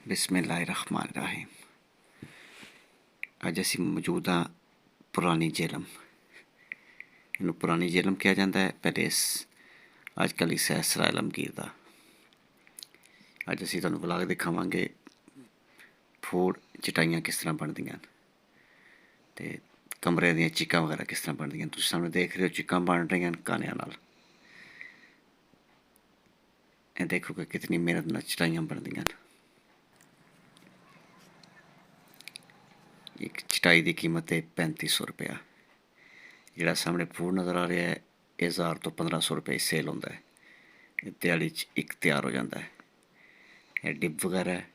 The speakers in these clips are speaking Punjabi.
बिस्मिल्लाहिर्रहमानिर्रहीम। ਅੱਜ ਅਸੀਂ ਮੌਜੂਦ ਹਾਂ ਪੁਰਾਣੀ ਜੇਹਲਮ। ਇਹਨੂੰ ਪੁਰਾਣੀ ਜੇਹਲਮ ਕਿਹਾ ਜਾਂਦਾ ਹੈ। ਪੈਲੇਸ ਅੱਜ ਕੱਲ੍ਹ ਇਸ ਹੈ ਸਰਾਏ ਆਲਮਗੀਰ ਦਾ। ਅੱਜ ਅਸੀਂ ਤੁਹਾਨੂੰ ਵਲੌਗ ਦਿਖਾਵਾਂਗੇ ਫੂਡ ਚਟਾਈਆਂ ਕਿਸ ਤਰ੍ਹਾਂ ਬਣਦੀਆਂ ਅਤੇ ਕਮਰੇ ਦੀਆਂ ਚੀਕਾਂ ਵਗੈਰਾ ਕਿਸ ਤਰ੍ਹਾਂ ਬਣਦੀਆਂ। ਤੁਸੀਂ ਸਾਹਮਣੇ ਦੇਖ ਰਹੇ ਹੋ ਚੀਕਾਂ ਬਣ ਰਹੀਆਂ ਕਾਨਿਆਂ ਨਾਲ। ਇਹ ਦੇਖੋ ਕਿ ਕਿਤਨੀ ਮਿਹਨਤ ਨਾਲ ਚਟਾਈਆਂ ਬਣਦੀਆਂ ਹਨ। ਇੱਕ ਚਟਾਈ ਦੀ ਕੀਮਤ ਹੈ 3500 ਰੁਪਇਆ। ਜਿਹੜਾ ਸਾਹਮਣੇ ਫੂਡ ਨਜ਼ਰ ਆ ਰਿਹਾ ਹੈ ਇਹ 1000 ਤੋਂ 1500 ਰੁਪਏ ਸੇਲ ਹੁੰਦਾ ਹੈ। ਇਹ ਦਿਹਾੜੀ 'ਚ ਇੱਕ ਤਿਆਰ ਹੋ ਜਾਂਦਾ ਹੈ। ਇਹ ਡਿੱਬ ਵਗੈਰਾ ਹੈ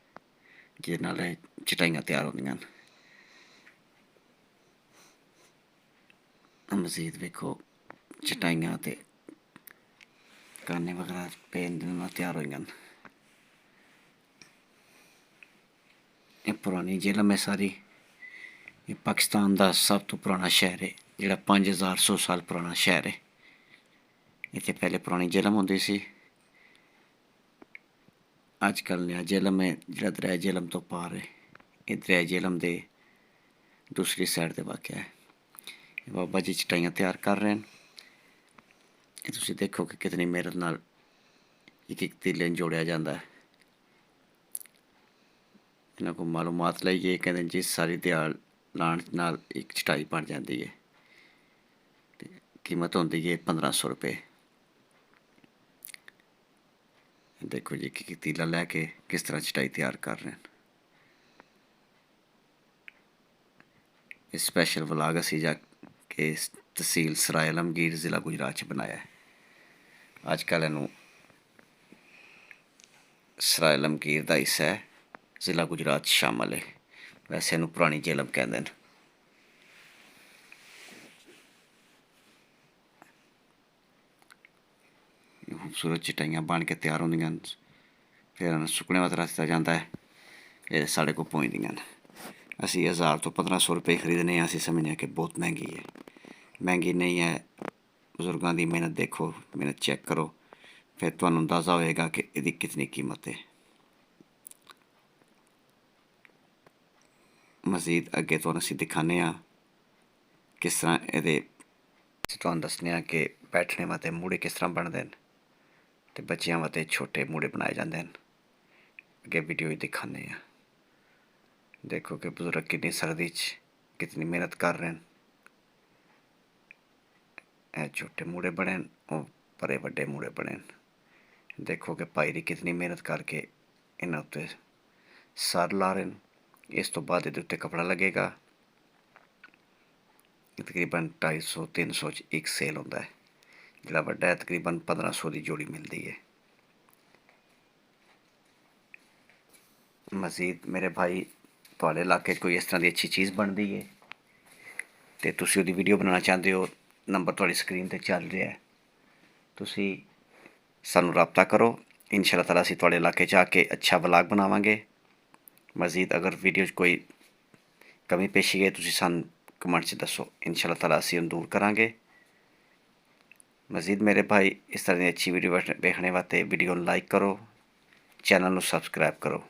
ਜਿਹਦੇ ਨਾਲ ਇਹ ਚਟਾਈਆਂ ਤਿਆਰ ਹੁੰਦੀਆਂ ਹਨ। ਮਜ਼ੀਦ ਵੇਖੋ ਚਟਾਈਆਂ ਅਤੇ ਕਾਨੇ ਵਗੈਰਾ ਪੇਨ ਦੇ ਨਾਲ ਤਿਆਰ ਹੋਈਆਂ ਹਨ। ਇਹ ਪੁਰਾਣੀ ਜੇਹਲਮ ਹੈ ਸਾਰੀ। ਇਹ ਪਾਕਿਸਤਾਨ ਦਾ ਸਭ ਤੋਂ ਪੁਰਾਣਾ ਸ਼ਹਿਰ ਹੈ ਜਿਹੜਾ 5100 ਸਾਲ ਪੁਰਾਣਾ ਸ਼ਹਿਰ ਹੈ। ਇੱਥੇ ਪਹਿਲੇ ਪੁਰਾਣੀ ਜੇਹਲਮ ਹੁੰਦੀ ਸੀ। ਅੱਜ ਕੱਲ੍ਹ ਨया ਜੇਹਲਮ ਹੈ ਜਿਹੜਾ ਦਰਿਆ ਜੇਹਲਮ ਤੋਂ ਪਾਰ ਹੈ। ਇਹ ਦਰਿਆ ਜੇਹਲਮ ਦੇ ਦੂਸਰੀ ਸਾਈਡ 'ਤੇ ਵਾਕਿਆ ਹੈ। ਇਹ ਬਾਬਾ ਜੀ ਚਟਾਈਆਂ ਤਿਆਰ ਕਰ ਰਹੇ ਹਨ। ਇਹ ਤੁਸੀਂ ਦੇਖੋ ਕਿ ਕਿਤਨੀ ਮਿਹਨਤ ਨਾਲ ਇੱਕ ਇੱਕ ਤੀਲੇ ਨੂੰ ਜੋੜਿਆ ਜਾਂਦਾ ਹੈ। ਇਹਨਾਂ ਕੋਲ ਮਾਲੂਮਾਤ ਲਈਏ ਕਹਿੰਦੇ ਜੀ ਸਾਰੀ ਦਿਹਾੜ ਲਾਉਣ ਨਾਲ ਇੱਕ ਚਟਾਈ ਬਣ ਜਾਂਦੀ ਹੈ ਅਤੇ ਕੀਮਤ ਹੁੰਦੀ ਹੈ 1500 ਰੁਪਏ। ਦੇਖੋ ਜੀ ਇੱਕ ਤੀਲਾ ਲੈ ਕੇ ਕਿਸ ਤਰ੍ਹਾਂ ਚਟਾਈ ਤਿਆਰ ਕਰ ਰਹੇ ਹਨ। ਇਹ ਸਪੈਸ਼ਲ ਵਲੌਗ ਅਸੀਂ ਜਾ ਕੇ ਤਹਿਸੀਲ ਸਰਾਏ ਆਲਮਗੀਰ ਜ਼ਿਲ੍ਹਾ ਗੁਜਰਾਤ 'ਚ ਬਣਾਇਆ ਹੈ। ਅੱਜ ਕੱਲ੍ਹ ਇਹਨੂੰ ਸਰਾਏ ਆਲਮਗੀਰ ਦਾ ਹਿੱਸਾ ਹੈ, ਜ਼ਿਲ੍ਹਾ ਗੁਜਰਾਤ 'ਚ ਸ਼ਾਮਲ ਹੈ। ਵੈਸੇ ਇਹਨੂੰ ਪੁਰਾਣੀ ਜੇਹਲਮ ਕਹਿੰਦੇ ਨੇ। ਖੂਬਸੂਰਤ ਚਟਾਈਆਂ ਬਣ ਕੇ ਤਿਆਰ ਹੁੰਦੀਆਂ ਹਨ। ਫਿਰ ਇਹਨਾਂ ਨੂੰ ਸੁੱਕਣੇ ਵਾਸਤੇ ਰੱਖ ਦਿੱਤਾ ਜਾਂਦਾ ਹੈ। ਇਹ ਸਾਡੇ ਕੋਲ ਪਹੁੰਚਦੀਆਂ ਹਨ। ਅਸੀਂ 1000 ਤੋਂ 1500 ਰੁਪਏ ਖਰੀਦਦੇ ਹਾਂ। ਅਸੀਂ ਸਮਝਦੇ ਹਾਂ ਕਿ ਬਹੁਤ ਮਹਿੰਗੀ ਹੈ। ਮਹਿੰਗੀ ਨਹੀਂ ਹੈ। ਬਜ਼ੁਰਗਾਂ ਦੀ ਮਿਹਨਤ ਦੇਖੋ, ਮਿਹਨਤ ਚੈੱਕ ਕਰੋ, ਫਿਰ ਤੁਹਾਨੂੰ ਅੰਦਾਜ਼ਾ ਹੋਏਗਾ ਕਿ ਇਹਦੀ ਕਿਤਨੀ ਕੀਮਤ ਹੈ। ਮਜ਼ੀਦ ਅੱਗੇ ਤੁਹਾਨੂੰ ਅਸੀਂ ਦਿਖਾਉਂਦੇ ਹਾਂ ਕਿਸ ਤਰ੍ਹਾਂ ਇਹਦੇ ਤੁਹਾਨੂੰ ਦੱਸਦੇ ਹਾਂ ਕਿ ਬੈਠਣੇ ਵਾਸਤੇ ਮੂੜੇ ਕਿਸ ਤਰ੍ਹਾਂ ਬਣਦੇ ਹਨ ਅਤੇ ਬੱਚਿਆਂ ਵਾਸਤੇ ਛੋਟੇ ਮੂੜੇ ਬਣਾਏ ਜਾਂਦੇ ਹਨ। ਅੱਗੇ ਵੀਡੀਓ ਹੀ ਦਿਖਾਉਂਦੇ ਹਾਂ। ਦੇਖੋ ਕਿ ਬਜ਼ੁਰਗ ਕਿੰਨੀ ਸਰਦੀ 'ਚ ਕਿਤਨੀ ਮਿਹਨਤ ਕਰ ਰਹੇ ਹਨ। ਇਹ ਛੋਟੇ ਮੂੜੇ ਬਣੇ ਹਨ, ਉਹ ਬੜੇ ਵੱਡੇ ਮੂੜੇ ਬਣੇ ਹਨ। ਦੇਖੋ ਕਿ ਭਾਈ ਦੀ ਕਿਤਨੀ ਮਿਹਨਤ ਕਰਕੇ ਇਹਨਾਂ ਉੱਤੇ ਸਰ ਲਾ ਰਹੇ ਹਨ। ਇਸ ਤੋਂ ਬਾਅਦ ਇਹਦੇ ਉੱਤੇ ਕੱਪੜਾ ਲੱਗੇਗਾ। ਤਕਰੀਬਨ 250-300 'ਚ ਇੱਕ ਸੇਲ ਹੁੰਦਾ ਹੈ। ਜਿਹੜਾ ਵੱਡਾ ਹੈ ਤਕਰੀਬਨ 1500 ਦੀ ਜੋੜੀ ਮਿਲਦੀ ਹੈ। ਮਜ਼ੀਦ ਮੇਰੇ ਭਾਈ ਤੁਹਾਡੇ ਇਲਾਕੇ 'ਚ ਕੋਈ ਇਸ ਤਰ੍ਹਾਂ ਦੀ ਅੱਛੀ ਚੀਜ਼ ਬਣਦੀ ਹੈ ਅਤੇ ਤੁਸੀਂ ਉਹਦੀ ਵੀਡੀਓ ਬਣਾਉਣਾ ਚਾਹੁੰਦੇ ਹੋ, ਨੰਬਰ ਤੁਹਾਡੀ ਸਕਰੀਨ 'ਤੇ ਚੱਲ ਰਿਹਾ ਹੈ। ਤੁਸੀਂ ਸਾਨੂੰ ਰਾਬਤਾ ਕਰੋ। ਇਨਸ਼ਾ ਅੱਲਾਹ ਤਾਲਾ ਅਸੀਂ ਤੁਹਾਡੇ ਇਲਾਕੇ 'ਚ ਆ ਕੇ ਅੱਛਾ ਵਲੌਗ ਬਣਾਵਾਂਗੇ। ਮਜ਼ੀਦ ਅਗਰ ਵੀਡੀਓ 'ਚ ਕੋਈ ਕਮੀ ਪੇਸ਼ੀ ਹੈ ਤੁਸੀਂ ਸਾਨੂੰ ਕਮੈਂਟ 'ਚ ਦੱਸੋ। ਇਨਸ਼ਾ ਅੱਲਾਹ ਤਾਲਾ ਅਸੀਂ ਉਹਨੂੰ ਦੂਰ ਕਰਾਂਗੇ। ਮਜ਼ੀਦ ਮੇਰੇ ਭਾਈ ਇਸ ਤਰ੍ਹਾਂ ਦੀ ਅੱਛੀ ਵੀਡੀਓ ਵੇਖਣੇ ਵਾਸਤੇ ਵੀਡੀਓ ਨੂੰ ਲਾਈਕ ਕਰੋ, ਚੈਨਲ ਨੂੰ ਸਬਸਕ੍ਰਾਈਬ ਕਰੋ,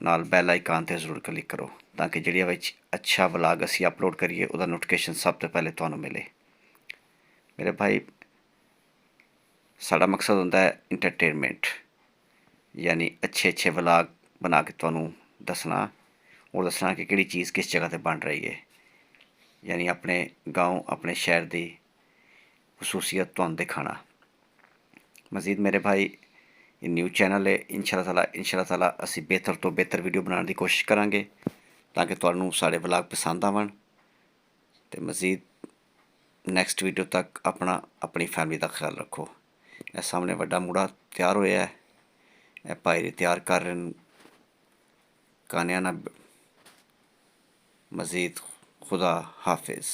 ਨਾਲ ਬੈਲ ਆਈਕਾਨ 'ਤੇ ਜ਼ਰੂਰ ਕਲਿੱਕ ਕਰੋ ਤਾਂ ਕਿ ਜਿਹੜੀ ਵਿੱਚ ਅੱਛਾ ਵਲੌਗ ਅਸੀਂ ਅਪਲੋਡ ਕਰੀਏ ਉਹਦਾ ਨੋਟੀਫਿਕੇਸ਼ਨ ਸਭ ਤੋਂ ਪਹਿਲੇ ਤੁਹਾਨੂੰ ਮਿਲੇ। ਮੇਰੇ ਭਾਈ ਸਾਡਾ ਮਕਸਦ ਹੁੰਦਾ ਹੈ ਇੰਟਰਟੇਨਮੈਂਟ, ਯਾਨੀ ਅੱਛੇ ਵਲੌਗ ਬਣਾ ਕੇ ਤੁਹਾਨੂੰ ਦੱਸਣਾ ਔਰ ਦੱਸਣਾ ਕਿ ਕਿਹੜੀ ਚੀਜ਼ ਕਿਸ ਜਗ੍ਹਾ 'ਤੇ ਬਣ ਰਹੀ ਹੈ। ਯਾਨੀ ਆਪਣੇ ਗਾँव ਆਪਣੇ ਸ਼ਹਿਰ ਦੀ ਖਸੂਸੀਅਤ ਤੁਹਾਨੂੰ ਦਿਖਾਣਾ। ਮਜ਼ੀਦ ਮੇਰੇ ਭਾਈ ਇਹ ਨਿਊ ਚੈਨਲ ਹੈ। ਇਨਸ਼ਾ ਅੱਲਾਹ ਤਾਲਾ ਅਸੀਂ ਬਿਹਤਰ ਤੋਂ ਬਿਹਤਰ ਵੀਡੀਓ ਬਣਾਉਣ ਦੀ ਕੋਸ਼ਿਸ਼ ਕਰਾਂਗੇ ਤਾਂ ਕਿ ਤੁਹਾਨੂੰ ਸਾਡੇ ਵਲੌਗ ਪਸੰਦ ਆਵਣ। ਅਤੇ ਮਜ਼ੀਦ ਨੈਕਸਟ ਵੀਡੀਓ ਤੱਕ ਆਪਣੀ ਫੈਮਿਲੀ ਦਾ ਖਿਆਲ ਰੱਖੋ। ਇਹ ਸਾਹਮਣੇ ਵੱਡਾ ਮੂੜਾ ਤਿਆਰ ਹੋਇਆ ਹੈ। ਇਹ ਭਾਈ ਤਿਆਰ ਕਰ ਰਹੇ ਨੇ ਕਾਨਿਆਂ ਨਾਲ। ਮਜ਼ੀਦ ਖੁਦਾ ਹਾਫਿਜ਼।